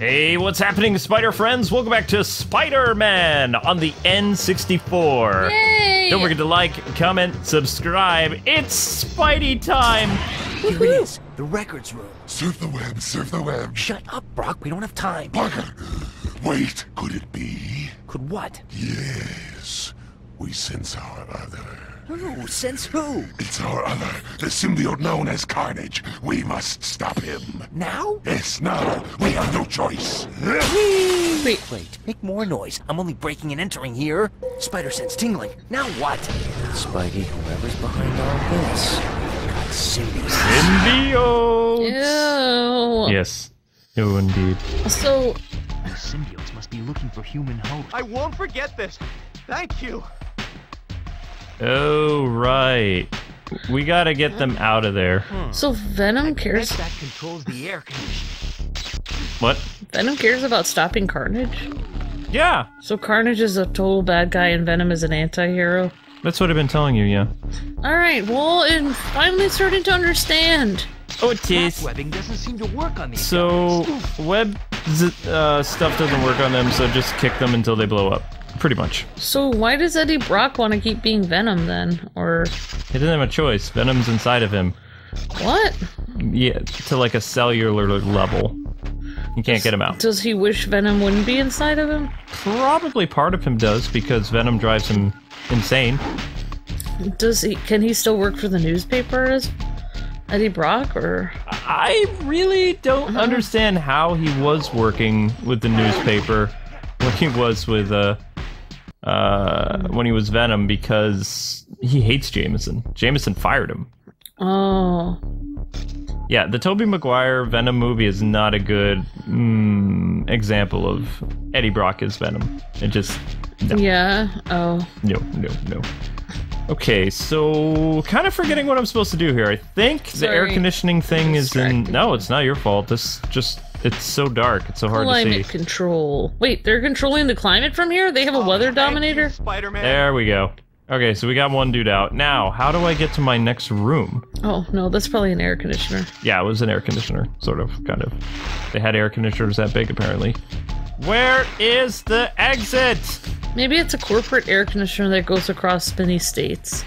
Hey, what's happening, Spider friends? Welcome back to Spider-Man on the N64. Yay! Don't forget to like, comment, subscribe. It's Spidey time! Here it is, the records room. Surf the web, surf the web. Shut up, Brock, we don't have time. Parker, wait, could it be? Could what? Yes, we sense our other. Who? Since who? It's our other, the symbiote known as Carnage. We must stop him. Now? Yes, now. We have no choice. Wait, make more noise. I'm only breaking and entering here. Spider sense tingling. Now what? Spidey, whoever's behind all this. Got symbiotes. Symbiotes! Ew. Yes. Oh, indeed. So, The symbiotes must be looking for human hosts. I won't forget this. Thank you. Oh, right. We gotta get them out of there. Venom cares. That controls the air conditioning. What? Venom cares about stopping Carnage. Yeah, So Carnage is a total bad guy, and Venom is an anti-hero. that's what I've been telling you, yeah. All right, well, I'm finally starting to understand. Oh, it is. Webbing doesn't seem to work on these. So, web stuff doesn't work on them, so just kick them until they blow up. Pretty much. So why does Eddie Brock want to keep being Venom then? Or He doesn't have a choice. Venom's inside of him. what? Yeah, to like a cellular level. You can't get him out. Does he wish Venom wouldn't be inside of him? Probably part of him does, because Venom drives him insane. Does he? Can he still work for the newspaper as Eddie Brock? Or I really don't understand how he was working with the newspaper when he was with when he was Venom, because he hates Jameson. Jameson fired him. oh, Yeah, the Tobey Maguire Venom movie is not a good example of Eddie Brock as Venom. It just no. yeah. Oh, No. Okay, so kind of forgetting what I'm supposed to do here. I think the air Sorry. conditioning thing is in. Distracted. No, it's not your fault. It's so dark. It's so hard to climate see. control. Wait, they're controlling the climate from here? They have a weather dominator? Spider-Man. There we go. Okay, so we got one dude out. Now, how do I get to my next room? Oh no, that's probably an air conditioner. Yeah, it was an air conditioner, sort of, kind of. They had air conditioners that big, apparently. Where is the exit? Maybe it's a corporate air conditioner that goes across many states.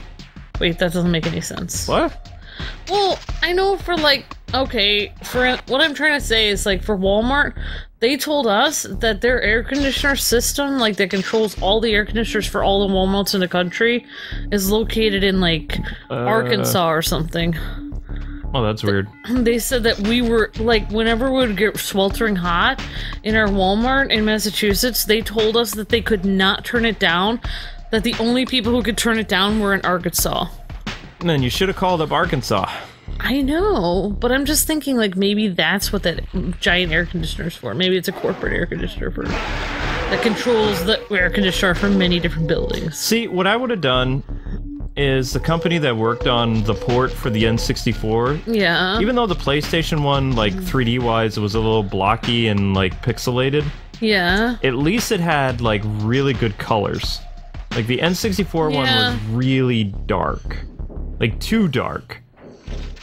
Wait, that doesn't make any sense. What? Well, I know for okay, for what I'm trying to say is for Walmart, they told us that their air conditioner system, that controls all the air conditioners for all the Walmarts in the country, is located in Arkansas or something. Oh, that's weird. They said that we were whenever we would get sweltering hot in our Walmart in Massachusetts, they told us that they could not turn it down, that the only people who could turn it down were in Arkansas. Man, you should have called up Arkansas. I know, but I'm just thinking maybe that's what that giant air conditioner is for. Maybe it's a corporate air conditioner that controls the air conditioner from many different buildings. See, what I would have done is the company that worked on the port for the N64, Yeah. even though the PlayStation one, 3D wise, it was a little blocky and pixelated, Yeah. at least it had really good colors. The N64 one Yeah. was really dark. Too dark.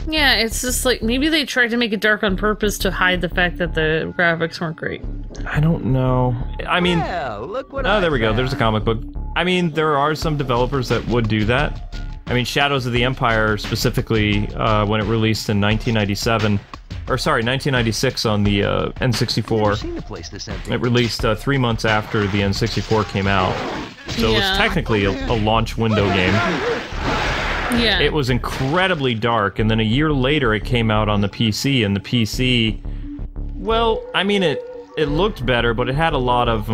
Yeah, it's just maybe they tried to make it dark on purpose to hide the fact that the graphics weren't great. I don't know. I mean, Well, look what oh, I there we go. found. There's a comic book. I mean, there are some developers that would do that. I mean, Shadows of the Empire, specifically, when it released in 1997, or sorry, 1996 on the Never N64. seen a place this empty. It released 3 months after the N64 came out. So it was Yeah. technically a launch window game. Yeah. It was incredibly dark, and then a year later it came out on the PC, and the PC, well, I mean, it looked better, but it had a lot of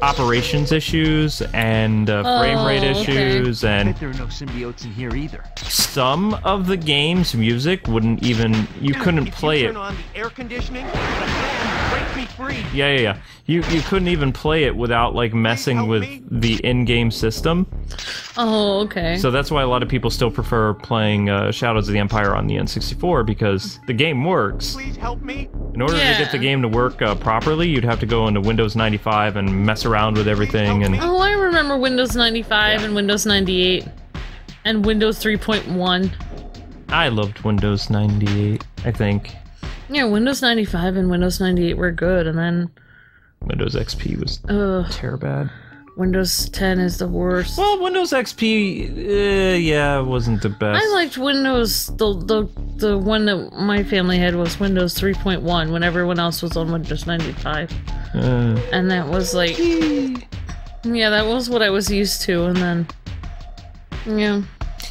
operations issues and frame rate Oh, okay. issues, I and bet there are no symbiotes in here either. some of the game's music wouldn't even, you couldn't If play you it. turn on the air conditioning, the fan break me free. Yeah. You couldn't even play it without messing help with me. the in-game system. Oh, okay. So that's why a lot of people still prefer playing Shadows of the Empire on the N64, because the game works. Please help me. In order to get the Yeah. game to work properly, you'd have to go into Windows 95 and mess around with everything. And Oh, I remember Windows 95 and Windows 98 and Windows 3.1. I loved Windows 98, I think. Yeah, Windows 95 and Windows 98 were good, and then Windows XP was terrible bad. Windows 10 is the worst. Well, Windows XP, yeah, wasn't the best. I liked Windows, the one that my family had was Windows 3.1 when everyone else was on Windows 95. And that was like, yeah, that was what I was used to, and then, yeah.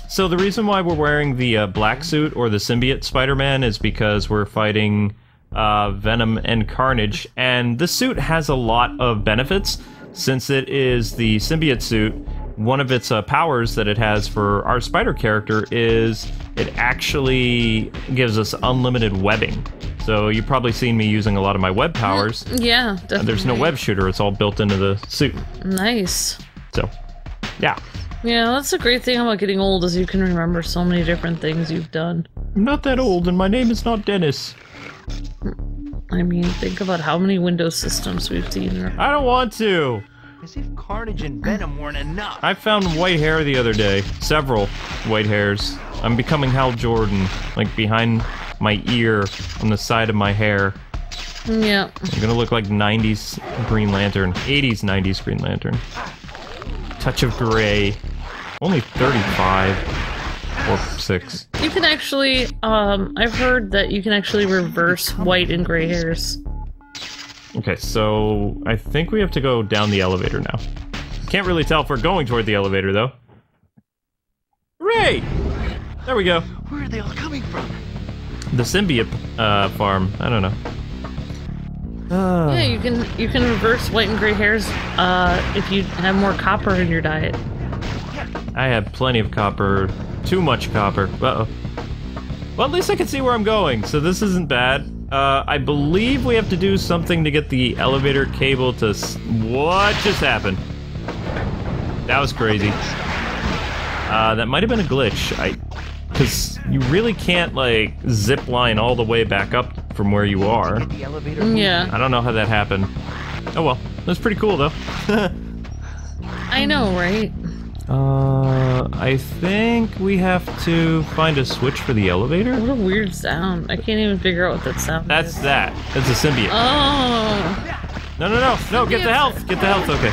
So the reason why we're wearing the black suit or the symbiote Spider-Man is because we're fighting Venom and Carnage, and the suit has a lot of benefits. Since it is the symbiote suit, one of its powers that it has for our spider character is it actually gives us unlimited webbing. So you've probably seen me using a lot of my web powers. Yeah, definitely. There's no web shooter, it's all built into the suit. Nice. So, yeah. Yeah, that's the great thing about getting old is you can remember so many different things you've done. I'm not that old, and my name is not Dennis. I mean, think about how many Windows systems we've seen. I don't want to! As if Carnage and Venom weren't enough. I found white hair the other day. Several white hairs. I'm becoming Hal Jordan, like behind my ear, on the side of my hair. Yeah. I'm gonna look like 90s Green Lantern. 80s, 90s Green Lantern. Touch of gray. Only 35. Or 6. You can actually, I've heard that you can actually reverse white and gray hairs. Okay, so I think we have to go down the elevator now. Can't really tell if we're going toward the elevator, though. Hooray! There we go. Where are they all coming from? The symbiote farm. I don't know. Yeah, you can reverse white and gray hairs if you have more copper in your diet. I have plenty of copper. Too much copper. Uh-oh. Well, at least I can see where I'm going, so this isn't bad. I believe we have to do something to get the elevator cable to... What just happened? That was crazy. That might have been a glitch. Because you really can't, like, zip line all the way back up from where you are. Yeah. I don't know how that happened. Oh well. That's pretty cool, though. I know, right? I think we have to find a switch for the elevator? What a weird sound. I can't even figure out what that sound That's is. that. It's a symbiote. Oh. No, get the health! Get the health, okay.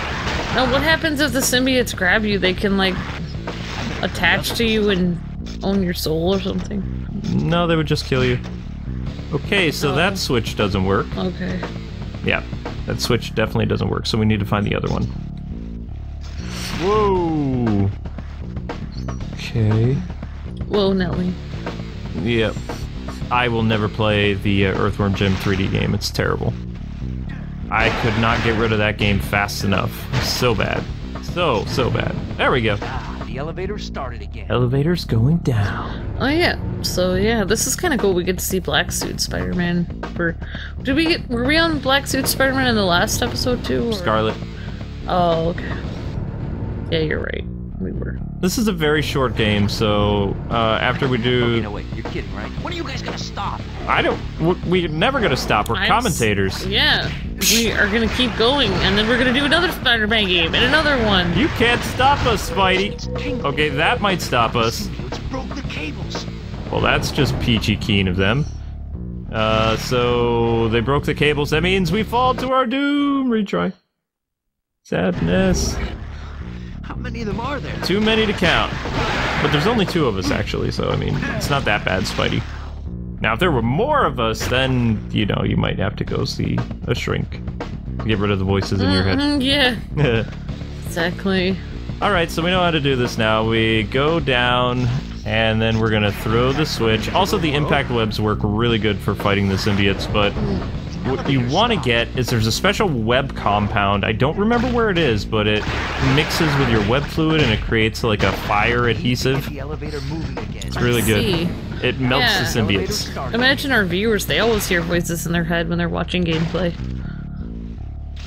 Now, what happens if the symbiotes grab you? They can, like, attach to you and own your soul or something? No, they would just kill you. Okay, so that switch doesn't work. Okay. Yeah, that switch definitely doesn't work, so we need to find the other one. Whoa! Okay. Whoa, Nelly. Yep. I will never play the Earthworm Jim 3D game, it's terrible. I could not get rid of that game fast enough. So bad. So bad. There we go. The elevator started again. Elevator's going down. Oh yeah. So yeah, this is kind of cool. We get to see Black Suit Spider-Man. Were we on Black Suit Spider-Man in the last episode too? Or? Scarlet. Oh, okay. Yeah, you're right. We were. This is a very short game, so after we do... Okay, no wait, you're kidding, right? When are you guys gonna stop? We're never gonna stop. We're commentators. Yeah. We are gonna keep going, and then we're gonna do another Spider-Man game, and another one. You can't stop us, Spidey. Okay, that might stop us. Symbiotes broke the cables. Well, that's just peachy keen of them. So they broke the cables. That means we fall to our doom. Retry. Sadness. How many of them are there? Too many to count. But there's only 2 of us, actually, so, I mean, it's not that bad, Spidey. Now, if there were more of us, then, you know, you might have to go see a shrink. Get rid of the voices in your head. Yeah. Exactly. Alright, so we know how to do this now. We go down, and then we're gonna throw the switch. Also, the impact webs work really good for fighting the symbiotes, but what you want to get is there's a special web compound. I don't remember where it is, but it mixes with your web fluid and it creates like a fire adhesive. The elevator moving again. It's really good. See. It melts Yeah. the symbiotes. Imagine our viewers, they always hear voices in their head when they're watching gameplay.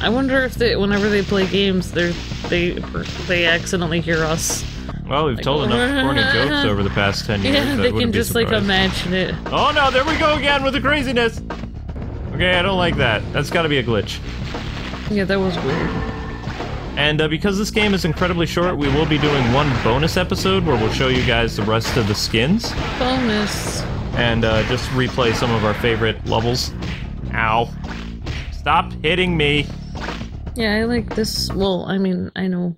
I wonder if whenever they play games, they accidentally hear us. Well, we've told enough corny jokes over the past 10 years. Yeah, I they wouldn't can be just like surprised. imagine it. Oh no, there we go again with the craziness! Okay, I don't like that. That's gotta be a glitch. Yeah, that was weird. And because this game is incredibly short, we will be doing one bonus episode where we'll show you guys the rest of the skins. Bonus. and just replay some of our favorite levels. Ow. Stop hitting me. Yeah, I like this. Well, I mean, I know.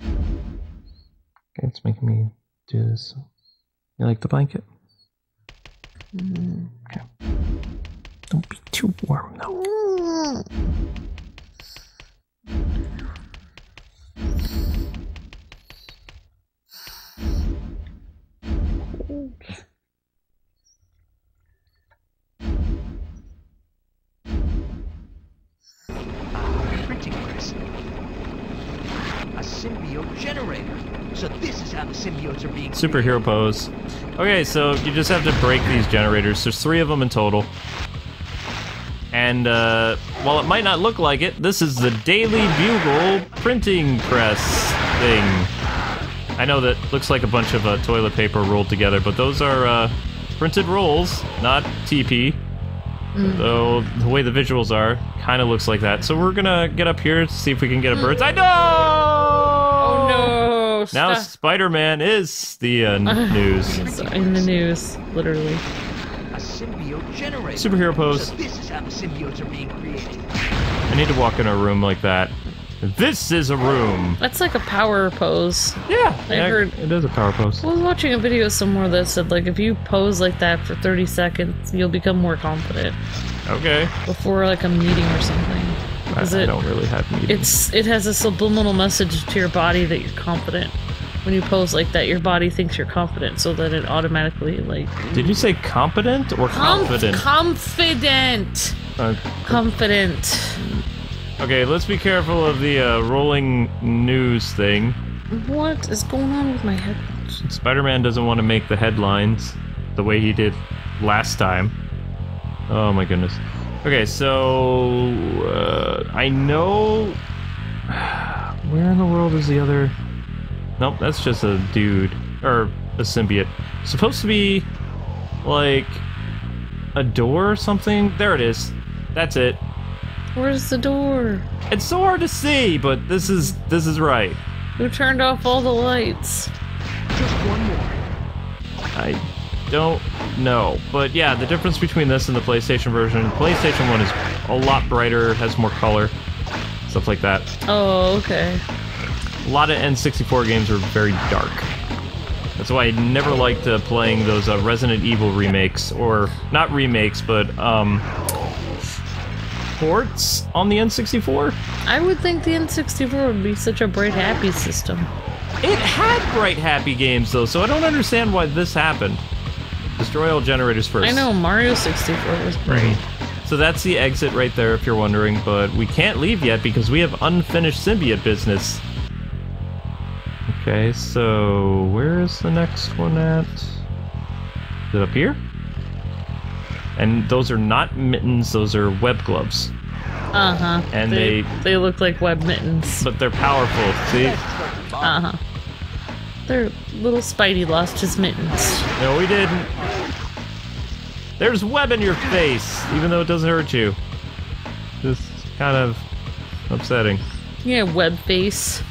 Okay, it's making me do this. You like the blanket? Okay. Don't be too warm, though. Printing press. A symbiote generator. So this is how the symbiotes are being Superhero pose. Okay, so you just have to break these generators. There's 3 of them in total. And while it might not look like it, this is the Daily Bugle printing press thing. I know that looks like a bunch of toilet paper rolled together, but those are printed rolls, not TP. Though the way the visuals are, kind of looks like that. So we're gonna get up here to see if we can get a bird's eye. No! Oh no! Now Stop. Spider-Man is the news. It's in the news, literally. a symbiote generator. Superhero pose. So this is how the symbiotes are being created. I need to walk in a room like that. This is a room. That's like a power pose. Yeah, I heard- it is a power pose. I was watching a video somewhere that said, like, if you pose like that for 30 seconds, you'll become more confident Okay. before, like, a meeting or something. Because I don't really have meetings. it has a subliminal message to your body that you're confident. When you pose like that, your body thinks you're confident, so that it automatically, like... Did you say competent or confident? Confident! Confident. Okay, let's be careful of the rolling news thing. What is going on with my head? Spider-Man doesn't want to make the headlines the way he did last time. Oh my goodness. Okay, so I know... Where in the world is the other... Nope, that's just a dude. Or a symbiote. Supposed to be, like, a door or something? There it is. That's it. Where's the door? It's so hard to see, but this is right. Who turned off all the lights? Just one more. I don't know. But yeah, the difference between this and the PlayStation version, the PlayStation one is a lot brighter, has more color, stuff like that. Oh, okay. A lot of N64 games are very dark. That's why I never liked playing those Resident Evil remakes, or not remakes, but ports on the N64. I would think the N64 would be such a bright, happy system. It had bright, happy games though, so I don't understand why this happened. Destroy all generators first. I know Mario 64 was bright. So that's the exit right there, if you're wondering, but we can't leave yet because we have unfinished symbiote business. Okay, so where is the next one at? Is it up here? And those are not mittens, those are web gloves. Uh-huh. And they look like web mittens. But they're powerful, see? Uh-huh. Their little Spidey lost his mittens. No, we didn't. There's web in your face, even though it doesn't hurt you. Just kind of upsetting. Yeah, web face.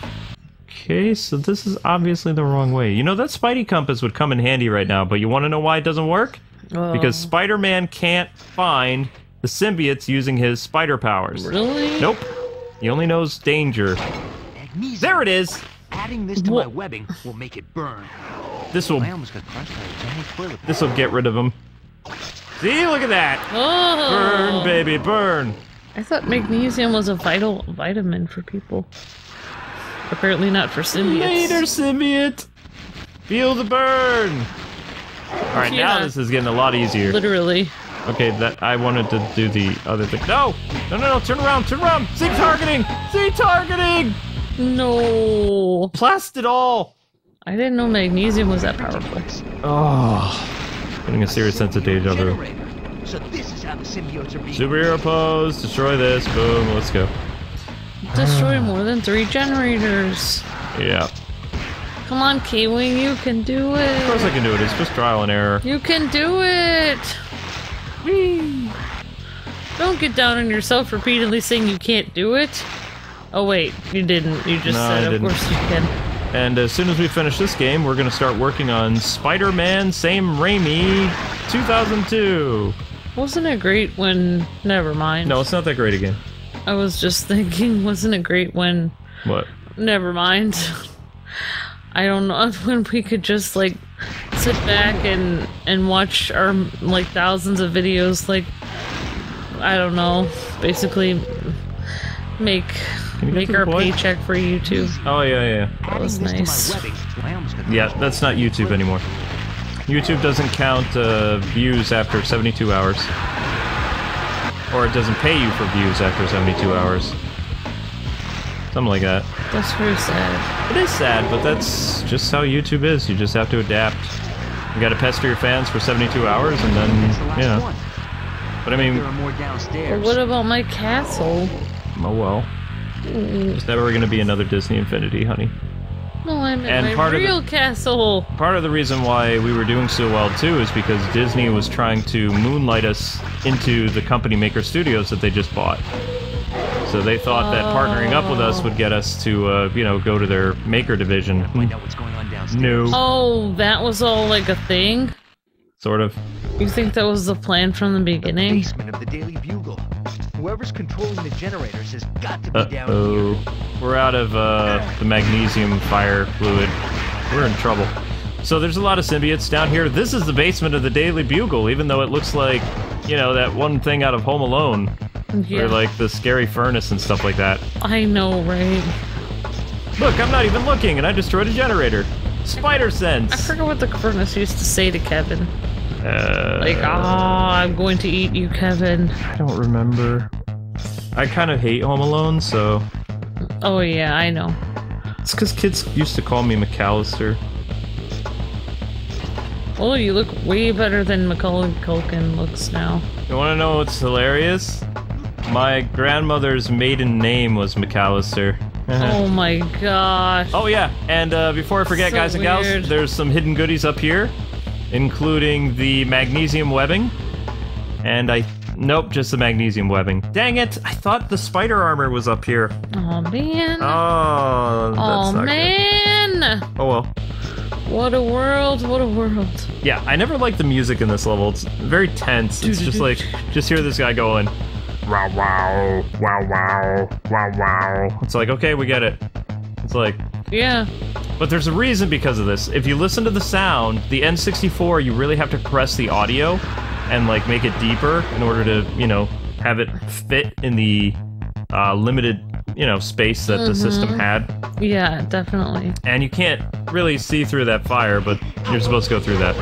Okay, so this is obviously the wrong way. You know, that Spidey compass would come in handy right now, but you want to know why it doesn't work? Oh. Because Spider-Man can't find the symbiotes using his spider powers. Really? Nope. He only knows danger. Magnesium. There it is! Adding this to my webbing will make it burn. This will I almost got crushed by a giant toilet. This'll get rid of him. See, look at that! Oh. Burn, baby, burn! I thought magnesium was a vital vitamin for people. Apparently not for symbiotes. Later, symbiote! Feel the burn! Alright, now Yeah. this is getting a lot easier. Literally. Okay, that I wanted to do the other thing. No! No, no, no, turn around, turn around! See targeting! See targeting! No. Blast it all! I didn't know magnesium was that powerful. Oh, getting a serious sense of deja vu. Generator. So this is how the symbiotes are being Superhero pose, destroy this, boom, let's go. Destroy more than 3 generators. Yeah. Come on, K-Wing, you can do it. Of course I can do it, it's just trial and error. You can do it. Whee. Don't get down on yourself repeatedly saying you can't do it. Oh wait, you didn't. You just No, I said, of didn't. course you can. And as soon as we finish this game, we're going to start working on Spider-Man Sam Raimi 2002. Wasn't it great when... Never mind. No, it's not that great again. I was just thinking, wasn't it great when... What? Never mind. I don't know, when we could just, like, sit back and watch our, like, thousands of videos, like, I don't know, basically make our paycheck for YouTube. Oh, yeah. That was nice. Yeah, that's not YouTube anymore. YouTube doesn't count views after 72 hours. Or it doesn't pay you for views after 72 hours. Something like that. That's very sad. It is sad, but that's just how YouTube is. You just have to adapt. You gotta pester your fans for 72 hours and then, you know. But I mean... There are more downstairs. But what about my castle? Oh well. There's never gonna be another Disney Infinity, honey. No, I meant And my part of the- real castle. Part of the reason why we were doing so well too is because Disney was trying to moonlight us into the company Maker Studios that they just bought. So they thought that partnering up with us would get us to, you know, go to their Maker division. Find out what's going on downstairs. No. Oh, that was all like a thing? Sort of. You think that was the plan from the The beginning? basement of the Daily Bugle. Whoever's controlling the generators has got to be down Uh-oh. here. We're out of the magnesium fire fluid. We're in trouble. So there's a lot of symbiotes down here. This is the basement of the Daily Bugle, even though it looks like, you know, that one thing out of Home Alone. Yeah, Or like the scary furnace and stuff like that. I know, right? Look, I'm not even looking, and I destroyed a generator. Spider I sense. forgot what the furnace used to say to Kevin. Like, I'm going to eat you, Kevin. I don't remember. I kind of hate Home Alone, so Oh yeah, I know. it's because kids used to call me McAllister. Oh, you look way better than Macaulay Culkin looks now. You want to know what's hilarious? My grandmother's maiden name was McAllister. Oh my gosh. Oh yeah, and before I forget, So guys and weird. gals, there's some hidden goodies up here, including the magnesium webbing, and nope, just the magnesium webbing. Dang it! I thought the spider armor was up here. Oh man. Oh, that's Oh not man. good. Oh well. What a world, what a world. Yeah, I never liked the music in this level. It's very tense. It's just like, just hear this guy going, wow, wow, wow, wow, wow, wow. It's like, okay, we get it. It's like, Yeah. but there's a reason because of this. If you listen to the sound, the N64, you really have to compress the audio and like make it deeper in order to, you know, have it fit in the limited, you know, space that the system had. Yeah, definitely. And you can't really see through that fire, but you're supposed to go through that.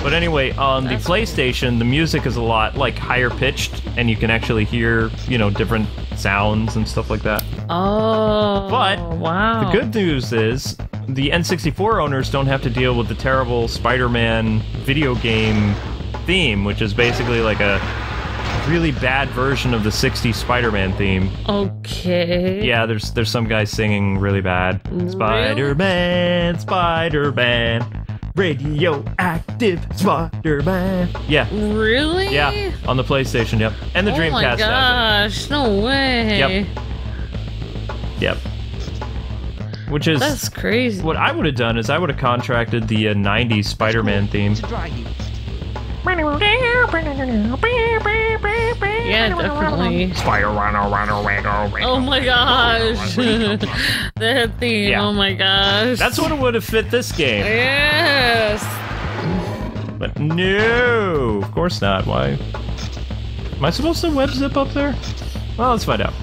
But anyway, on the PlayStation, the music is a lot, like, higher pitched, and you can actually hear, you know, different sounds and stuff like that. Oh. But wow. The good news is, the N64 owners don't have to deal with the terrible Spider-Man video game theme, which is basically like a really bad version of the 60s Spider-Man theme. Okay. Yeah, there's some guy singing really bad. Really? Spider-Man, Spider-Man, radioactive Spider-Man. Yeah, Really? yeah, on the PlayStation, yep. And the Oh my Dreamcast has gosh, no way. Yep. it. Yep. Which is, That's crazy. what I would have done is I would have contracted the 90s Spider-Man theme. It's a dry heat. Yeah, definitely. Oh my gosh. That theme, Yeah. oh my gosh. That's what it would have fit this game. Yes. But no, of course not. Why? Am I supposed to web zip up there? Well, let's find out.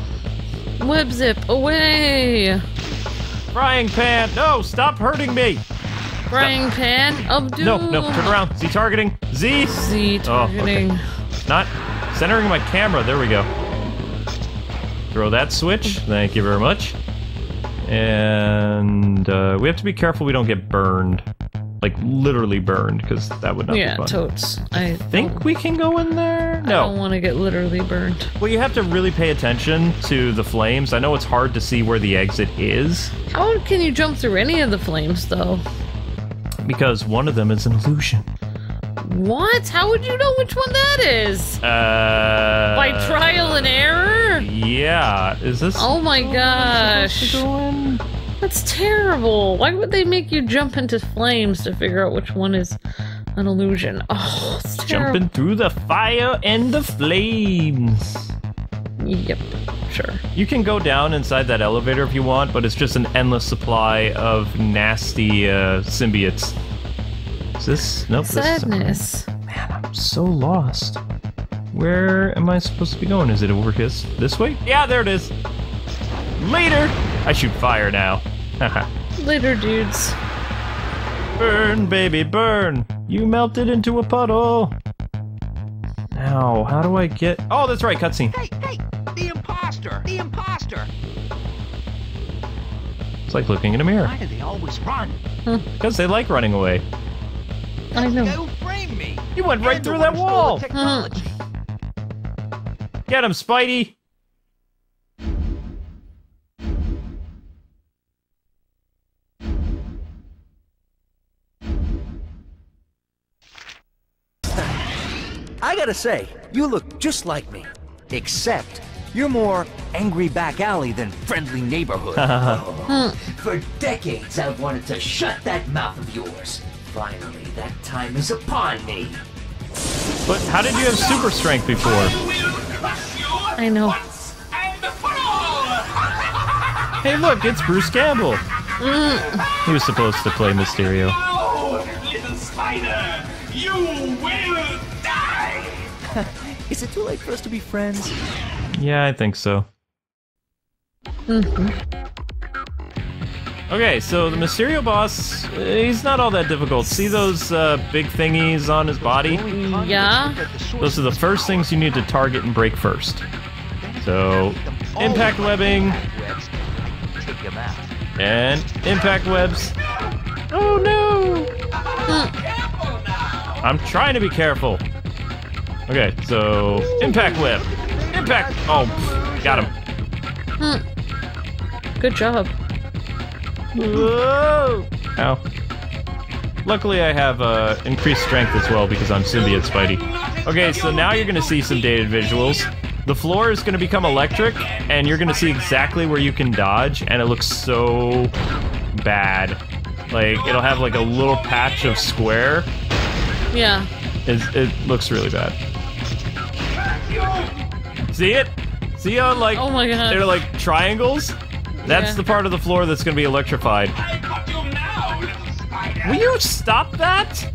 Web zip away. Frying pan! No, stop hurting me! Frying pan of doom. No, turn around. Z targeting. Z! Z targeting. okay. Not centering my camera. There we go. Throw that switch. Thank you very much. And we have to be careful we don't get burned. Like, literally burned, because that would not Yeah, be fun. totes. I Think we can go in there? I don't No. want to get literally burned. Well, you have to really pay attention to the flames. I know it's hard to see where the exit is, How can you jump through any of the flames, though? because one of them is an illusion. What? How would you know which one that is? By By trial and error? Yeah. Is this... Oh my gosh. supposed to go in? That's terrible. Why would they make you jump into flames to figure out which one is an illusion. Oh, it's terrible. Jumping through the fire and the flames. Yep, sure. You can go down inside that elevator if you want, but it's just an endless supply of nasty symbiotes. Is this? Nope. Sadness. Man, I'm so lost. Where am I supposed to be going? Is it over this way? Yeah, there it is. Later! I shoot fire now. Haha. Later, dudes. Burn, baby, burn! You melted into a puddle! Now, how do I get... Oh, that's right, cutscene. Hey, the imposter! The imposter! It's like looking in a mirror. Why do they always run? Because they like running away. I know. Go frame me! You went right And the through that one who stole wall! the technology. Get him, Spidey! I gotta say, you look just like me. Except, you're more angry back alley than friendly neighborhood. For decades I've wanted to shut that mouth of yours. Finally, that time is upon me. But how did you have super strength before? I know. Hey, look, it's Bruce Campbell. He was supposed to play Mysterio. Oh, little spider, you will die! Is it too late for us to be friends? Yeah, I think so. Okay, so the Mysterio boss, he's not all that difficult. See those big thingies on his body? Yeah. Those are the first things you need to target and break first. So, impact webbing, Take him out. and impact webs. Oh no! I'm trying to be careful. Okay, so impact web. Impact. Oh, pff, got him. Good job. Whoa! Ow. Luckily, I have increased strength as well because I'm Symbiote Spidey. Okay, so now you're gonna see some dated visuals. The floor is gonna become electric, and you're gonna see exactly where you can dodge, and it looks so bad. Like, it'll have like a little patch of square. Yeah. It looks really bad. See it? See how, like, Oh my god. they're like triangles? That's Yeah. the part of the floor that's gonna be electrified. I got you now, little spider! Will you stop that?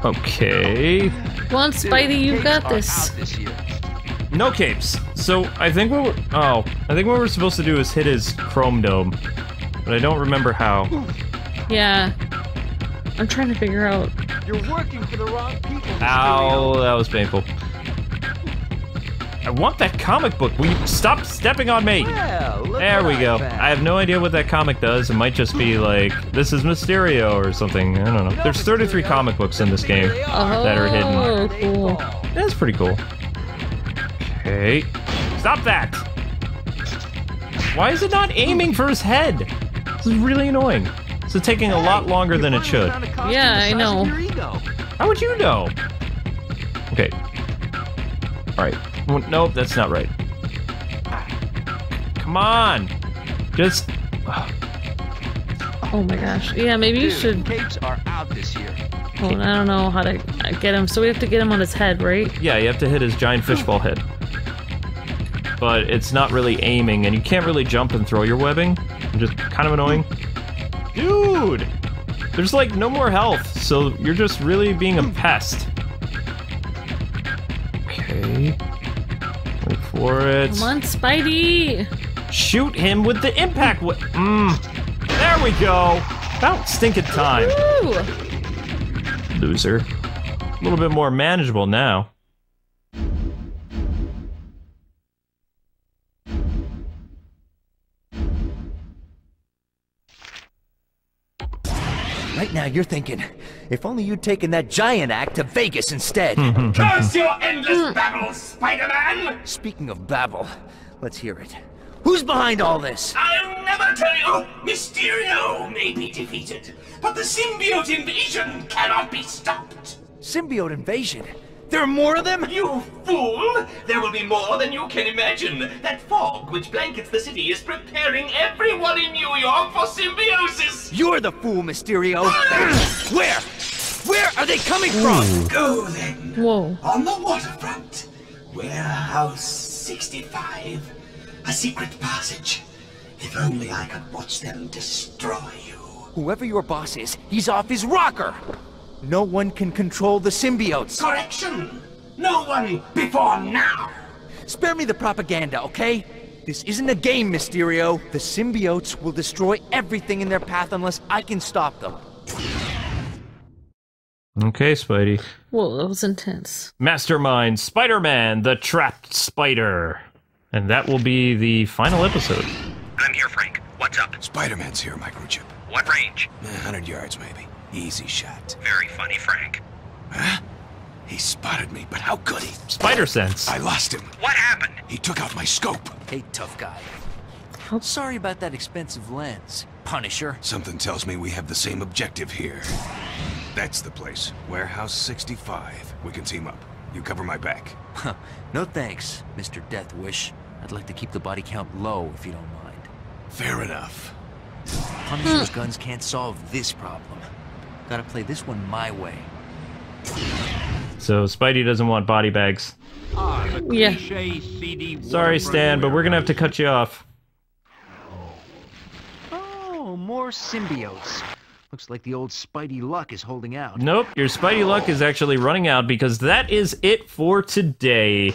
Okay. Come on, Spidey, you got Capes are this. out this year. No capes. So I think what we're supposed to do is hit his chrome dome. But I don't remember how. Yeah. I'm trying to figure out. You're working for the wrong people. Ow, that was painful. I want that comic book. Will you stop stepping on me? Well, look There what we go. found. I have no idea what that comic does. It might just be like, this is Mysterio or something. I don't know. There's 33 comic books in this game that are hidden. Oh, cool. That's pretty cool. Okay. Stop that! Why is it not aiming for his head? This is really annoying. This is taking a lot longer than it should. Yeah, I know. How would you know? Okay. Alright. Nope, that's not right. Come on! Just... Oh my gosh. Yeah, maybe you should. Capes are out this year. Oh, I don't know how to get him. So we have to get him on his head, right? Yeah, you have to hit his giant fishbowl head. But it's not really aiming, and you can't really jump and throw your webbing. Just kind of annoying. Dude! There's like no more health, so you're just really being a pest. Okay. Wait for it. Come on, Spidey! Shoot him with the impact There we go! About stinking time. Woo! Loser. A little bit more manageable now. Right now you're thinking, if only you'd taken that giant act to Vegas instead. Curse your endless babble, Spider-Man! Speaking of babble, let's hear it. Who's behind all this? I'll never tell you! Mysterio may be defeated, but the symbiote invasion cannot be stopped! Symbiote invasion? There are more of them? You fool! There will be more than you can imagine. That fog which blankets the city is preparing everyone in New York for symbiosis. You're the fool, Mysterio. Where? Where are they coming from? Go then. Whoa. On the waterfront. Warehouse 65. A secret passage. If only I could watch them destroy you. Whoever your boss is, he's off his rocker. No one can control the symbiotes. Correction! No one before now! Spare me the propaganda, okay? This isn't a game, Mysterio. The symbiotes will destroy everything in their path unless I can stop them. Okay, Spidey. Whoa, that was intense. Mastermind Spider-Man, the Trapped Spider. And that will be the final episode. I'm here, Frank. What's up? Spider-Man's here, Microchip. What range? 100 yards, maybe. Easy shot. Very funny, Frank. Huh? He spotted me, but how could he? Spider Sense. I lost him. What happened? He took out my scope. Hey, tough guy. Sorry about that expensive lens, Punisher. Something tells me we have the same objective here. That's the place. Warehouse 65. We can team up. You cover my back. Huh. No thanks, Mr. Death Wish. I'd like to keep the body count low if you don't mind. Fair enough. Punisher's guns can't solve this problem. Gotta play this one my way. So Spidey doesn't want body bags. Yeah. Sorry, Stan, but we're gonna have to cut you off. Oh, more symbiotes. Looks like the old Spidey luck is holding out. Nope, your Spidey luck is actually running out because that is it for today.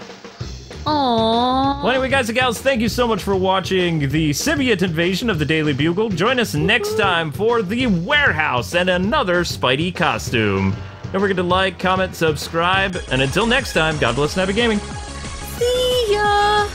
Aww. Well, anyway, guys and gals, thank you so much for watching the symbiote invasion of the Daily Bugle. Join us next time for the warehouse and another Spidey costume. Don't forget to like, comment, subscribe, and until next time, God bless and happy gaming. See ya.